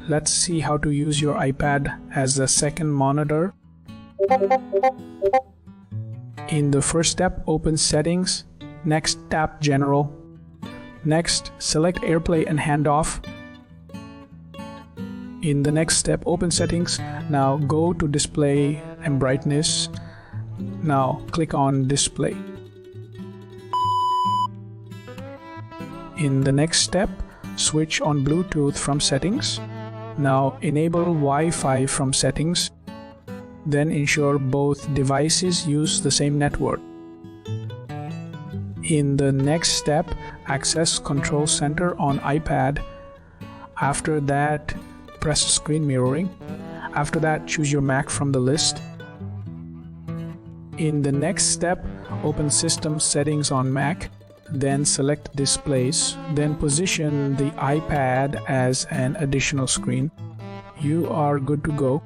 let's see how to use your iPad as the second monitor. In the first step, open Settings. Next, tap General. Next, select AirPlay and Handoff. In the next step, open Settings. Now go to Display and Brightness. Now click on Display. In the next step, switch on Bluetooth from Settings. Now enable Wi-Fi from Settings. Then ensure both devices use the same network. In the next step, access Control Center on iPad. After that, press Screen Mirroring. After that, choose your Mac from the list. In the next step, open System Settings on Mac. Then select Displays. Then position the iPad as an additional screen. You are good to go.